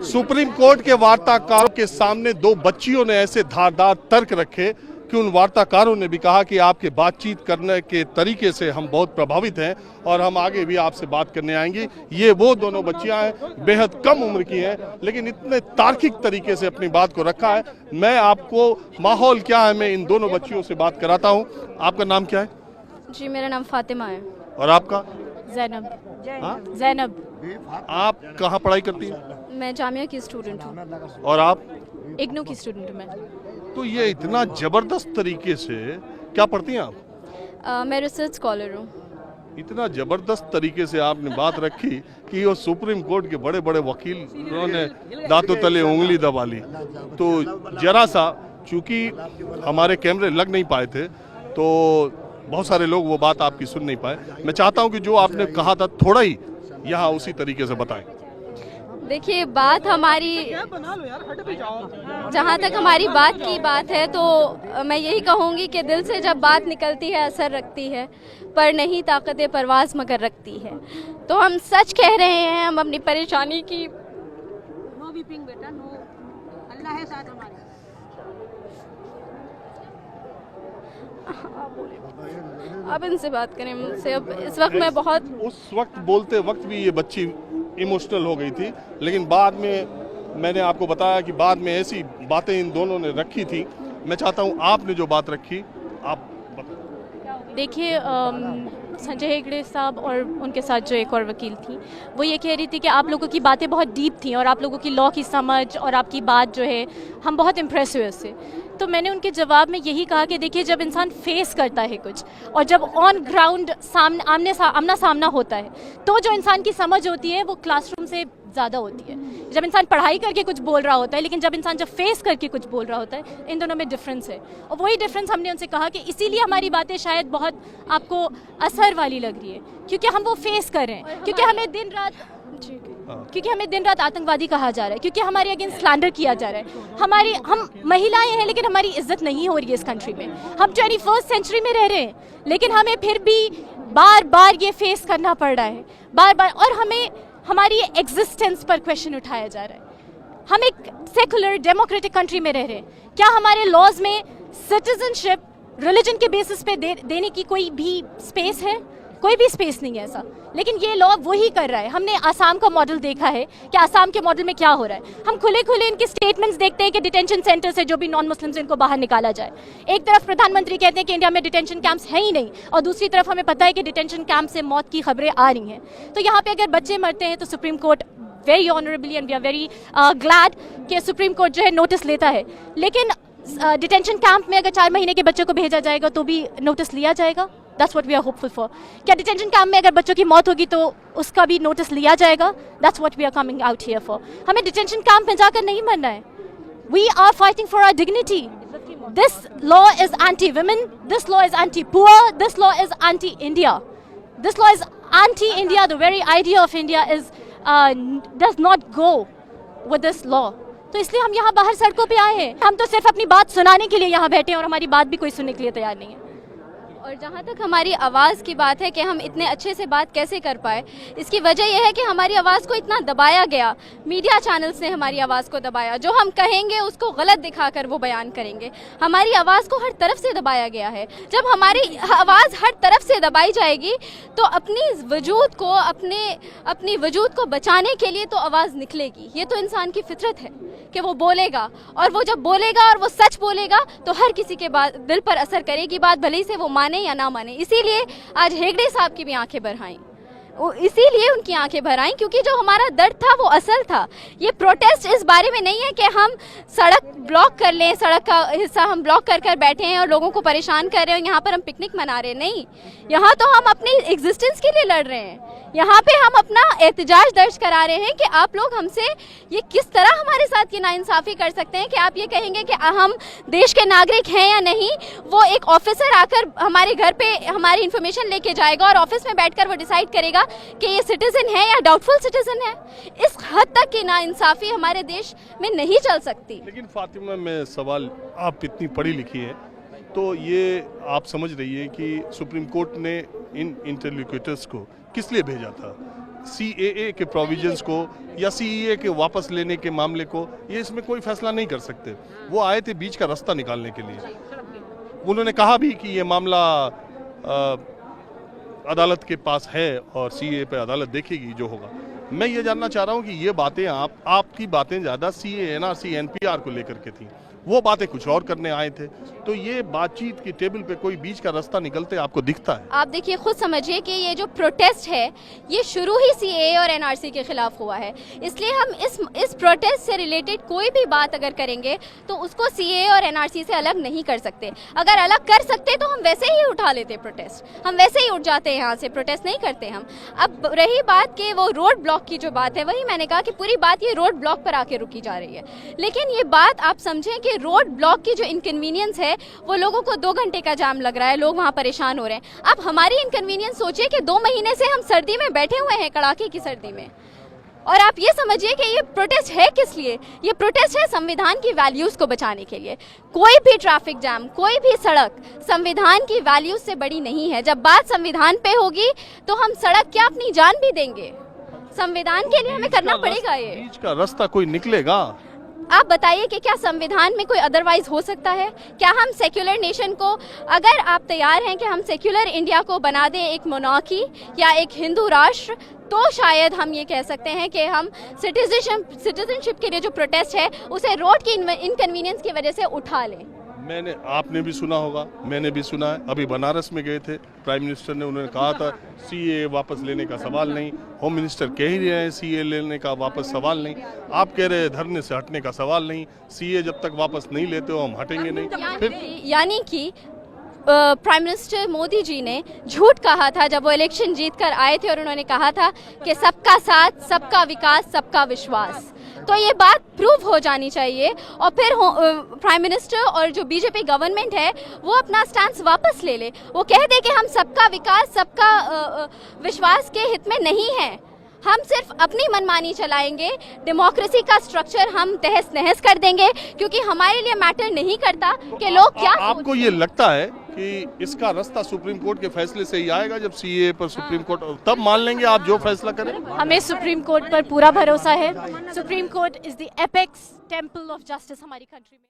Supreme court के वार्ताकारों के सामने दो बच्चियों ने ऐसे धारदार तर्क रखे कि उन वार्ताकारों ने भी कहा कि आपके बातचीत करने के तरीके से हम बहुत प्रभावित हैं और हम आगे भी आपसे बात करने आएंगी। ये वो दोनों बच्चियां हैं, बेहद कम उम्र की हैं, लेकिन इतने तार्किक तरीके से अपनी बात को रखा है। मैं आपको माहौल क्या है, मैं इन दोनों बच्चियों से बात कराता हूँ। आपका नाम क्या है? जी, मेरा नाम फातिमा है। और आपका? जैनब। जैनब। आप कहाँ पढ़ाई करती हैं? मैं जामिया की स्टूडेंट हूँ। और आप? इग्नू की स्टूडेंट हूँ मैं। तो ये इतना जबरदस्त तरीके से क्या पढ़ती हैं आप? मैं रिसर्च स्कॉलर हूँ। इतना जबरदस्त तरीके से आपने बात रखी कि वो सुप्रीम कोर्ट के बड़े बड़े वकील उन्होंने दांतों तले उंगली दबा ली। तो जरा सा, चूंकि हमारे कैमरे लग नहीं पाए थे तो बहुत सारे लोग वो बात आपकी सुन नहीं पाए। मैं चाहता हूं कि जो आपने कहा था थोड़ा ही यहाँ उसी तरीके से बताएं। देखिए, बात हमारी, जहाँ तक हमारी बात की बात है तो मैं यही कहूँगी कि दिल से जब बात निकलती है असर रखती है, पर नहीं ताकत परवाज मगर रखती है। तो हम सच कह रहे हैं, हम अपनी परेशानी की। नो वीपिंग बेटा, नो, अल्लाह है साथ हमारे। अब इनसे बात करें मुझसे। अब इस वक्त मैं बहुत, उस वक्त बोलते वक्त भी ये बच्ची इमोशनल हो गई थी, लेकिन बाद में मैंने आपको बताया कि बाद में ऐसी बातें इन दोनों ने रखी थी। मैं चाहता हूँ आपने जो बात रखी आप बताएं। देखिए, संजय हेगड़े साहब और उनके साथ जो एक और वकील थी, वो ये कह रही थी कि आप लोगों की बातें बहुत डीप थी और आप लोगों की लॉ की समझ और आपकी बात जो है, हम बहुत इम्प्रेस हुए उससे। तो मैंने उनके जवाब में यही कहा कि देखिए, जब इंसान फेस करता है कुछ और जब ऑन ग्राउंड आमना सामना होता है, तो जो इंसान की समझ होती है वो क्लासरूम से ज़्यादा होती है। जब इंसान पढ़ाई करके कुछ बोल रहा होता है, लेकिन जब इंसान जब फेस करके कुछ बोल रहा होता है, इन दोनों में डिफरेंस है। और वही डिफरेंस हमने उनसे कहा कि इसीलिए हमारी बातें शायद बहुत आपको असर वाली लग रही है, क्योंकि हम वो फेस कर रहे हैं, क्योंकि हमें दिन रात आतंकवादी कहा जा रहा है, क्योंकि हमारे अगेंस्ट स्लैंडर किया जा रहा है। हम महिलाएं हैं, लेकिन हमारी इज्जत नहीं हो रही है इस कंट्री में। हम 21st सेंचुरी में रह रहे हैं, लेकिन हमें फिर भी बार बार ये फेस करना पड़ रहा है, बार बार। और हमें हमारी एग्जिस्टेंस पर क्वेश्चन उठाया जा रहा है। हम एक सेकुलर डेमोक्रेटिक कंट्री में रह रहे हैं। क्या हमारे लॉज में सिटीजनशिप रिलीजन के बेसिस पे देने की कोई भी स्पेस है? कोई भी स्पेस नहीं है ऐसा। लेकिन ये लॉ वही कर रहा है। हमने आसाम का मॉडल देखा है कि आसाम के मॉडल में क्या हो रहा है। हम खुले खुले इनके स्टेटमेंट्स देखते हैं कि डिटेंशन सेंटर से जो भी नॉन मुस्लिम्स इनको बाहर निकाला जाए। एक तरफ प्रधानमंत्री कहते हैं कि इंडिया में डिटेंशन कैंप्स है ही नहीं, और दूसरी तरफ हमें पता है कि डिटेंशन कैंप से मौत की खबरें आ रही हैं। तो यहाँ पे अगर बच्चे मरते हैं तो supreme court very honourably and we are very glad कि सुप्रीम कोर्ट जो है नोटिस लेता है। लेकिन डिटेंशन कैंप में अगर 4 महीने के बच्चों को भेजा जाएगा तो भी नोटिस लिया जाएगा? That's what we are hopeful for. क्या डिटेंशन कैंप में अगर बच्चों की मौत होगी तो उसका भी नोटिस लिया जाएगा? That's what we are coming out here for. हमें डिटेंशन कैंप में जाकर नहीं मरना है। We are fighting for our dignity. This law is anti-women. This law is anti-poor. This law is anti-India. This law is anti-India. The very idea of India is does not go with this law. तो इसलिए हम यहाँ बाहर सड़कों पे आए हैं। हम तो सिर्फ अपनी बात सुनाने के लिए यहाँ बैठे हैं और हमारी बात भी कोई सुनने के लिए तैयार नहीं है। और जहाँ तक हमारी आवाज़ की बात है कि हम इतने अच्छे से बात कैसे कर पाए, इसकी वजह यह है कि हमारी आवाज़ को इतना दबाया गया। मीडिया चैनल्स ने हमारी आवाज़ को दबाया। जो हम कहेंगे उसको गलत दिखाकर वो बयान करेंगे। हमारी आवाज़ को हर तरफ से दबाया गया है। जब हमारी आवाज़ हर तरफ से दबाई जाएगी तो अपनी वजूद को बचाने के लिए तो आवाज़ निकलेगी। ये तो इंसान की फितरत है कि वो बोलेगा, और वो जब बोलेगा और वो सच बोलेगा तो हर किसी के दिल पर असर करेगी बात, भले ही से वो माने या ना माने। इसीलिए आज हेगड़े साहब की भी आंखें भर आईं, इसीलिए उनकी आंखें भर आईं, क्योंकि जो हमारा दर्द था वो असल था। ये प्रोटेस्ट इस बारे में नहीं है कि हम सड़क ब्लॉक कर लें, सड़क का हिस्सा हम ब्लॉक कर बैठे हैं और लोगों को परेशान कर रहे हैं, यहाँ पर हम पिकनिक मना रहे हैं। नहीं, यहाँ तो हम अपनी एग्जिस्टेंस के लिए लड़ रहे हैं। यहाँ पे हम अपना एहतजाज दर्ज करा रहे हैं कि आप लोग हमसे ये किस तरह हमारे साथ ये नाइंसाफ़ी कर सकते हैं कि आप ये कहेंगे कि हम देश के नागरिक हैं या नहीं। वो एक ऑफिसर आकर हमारे घर पे हमारी इन्फॉर्मेशन लेके जाएगा और ऑफिस में बैठकर वो डिसाइड करेगा कि ये सिटीजन है या डाउटफुल सिटीजन है। इस हद तक की नाइंसाफ़ी हमारे देश में नहीं चल सकती। लेकिन फातिमा, मैं सवाल, आप इतनी पढ़ी लिखी हैं तो ये आप समझ रही है कि सुप्रीम कोर्ट ने इन इंटरलोक्यूटर्स को किस लिए भेजा था? CAA के प्रोविजंस को या CEA के वापस लेने के मामले को, ये इसमें कोई फैसला नहीं कर सकते। वो आए थे बीच का रास्ता निकालने के लिए। उन्होंने कहा भी कि ये मामला अदालत के पास है और CAA पे अदालत देखेगी जो होगा। मैं ये जानना चाह रहा हूँ कि ये बातें आपकी बातें ज़्यादा CAA NRC NPR को लेकर के थी, वो बातें कुछ और करने आए थे, तो ये बातचीत की टेबल पे कोई बीच का रास्ता निकलते आपको दिखता है? आप देखिए, खुद समझिए कि ये जो प्रोटेस्ट है ये शुरू ही CAA और NRC के खिलाफ हुआ है। इसलिए हम इस प्रोटेस्ट से रिलेटेड कोई भी बात अगर करेंगे तो उसको CAA और NRC से अलग नहीं कर सकते। अगर अलग कर सकते तो हम वैसे ही उठा लेते प्रोटेस्ट, हम वैसे ही उठ जाते हैं यहाँ से, प्रोटेस्ट नहीं करते हम। अब रही बात कि वो रोड ब्लॉक की जो बात है, वही मैंने कहा कि पूरी बात ये रोड ब्लॉक पर आके रुकी जा रही है। लेकिन ये बात आप समझें कि रोड ब्लॉक की जो इनकन्वीनियंस है, वो लोगों को 2 घंटे का जाम लग रहा है, लोग वहाँ परेशान हो रहे हैं। अब हमारी इनकन्वीनियंस सोचिए कि 2 महीने से हम सर्दी में बैठे हुए हैं, कड़ाके की सर्दी में, और आप ये समझिए कि ये प्रोटेस्ट है किस लिए? ये प्रोटेस्ट है संविधान की वैल्यूज को बचाने के लिए। कोई भी ट्रैफिक जाम, कोई भी सड़क संविधान की वैल्यूज से बड़ी नहीं है। जब बात संविधान पे होगी तो हम सड़क क्या अपनी जान भी देंगे, संविधान के लिए हमें करना पड़ेगा। ये बीच का रास्ता कोई निकलेगा? आप बताइए कि क्या संविधान में कोई अदरवाइज हो सकता है? क्या हम सेक्युलर नेशन को, अगर आप तैयार हैं कि हम सेक्युलर इंडिया को बना दें एक मोनार्की या एक हिंदू राष्ट्र, तो शायद हम ये कह सकते हैं कि हम सिटीजनशिप के लिए जो प्रोटेस्ट है उसे रोड की इनकन्वीनियंस की वजह से उठा लें। आपने भी सुना होगा, मैंने भी सुना है, अभी बनारस में गए थे, प्राइम मिनिस्टर ने, उन्होंने कहा था CAA वापस लेने का सवाल नहीं। होम मिनिस्टर कह ही रहे हैं CAA लेने का वापस सवाल नहीं। आप कह रहे हैं धरने से हटने का सवाल नहीं। CAA जब तक वापस नहीं लेते हो हम हटेंगे नहीं। फिर यानी कि प्राइम मिनिस्टर मोदी जी ने झूठ कहा था जब वो इलेक्शन जीत कर आए थे और उन्होंने कहा था कि सबका साथ, सबका विकास, सबका विश्वास। तो ये बात प्रूव हो जानी चाहिए और फिर प्राइम मिनिस्टर और जो बीजेपी गवर्नमेंट है वो अपना स्टैंड वापस ले ले। वो कह दे कि हम सबका विकास, सबका विश्वास के हित में नहीं है, हम सिर्फ अपनी मनमानी चलाएंगे, डेमोक्रेसी का स्ट्रक्चर हम तहस नहस कर देंगे, क्योंकि हमारे लिए मैटर नहीं करता कि लोग क्या आपको ये लगता है कि इसका रास्ता सुप्रीम कोर्ट के फैसले से ही आएगा? जब CAA पर सुप्रीम कोर्ट, तब मान लेंगे आप जो फैसला करें? हमें सुप्रीम कोर्ट पर पूरा भरोसा है। Supreme court is the apex temple of justice हमारी कंट्री में।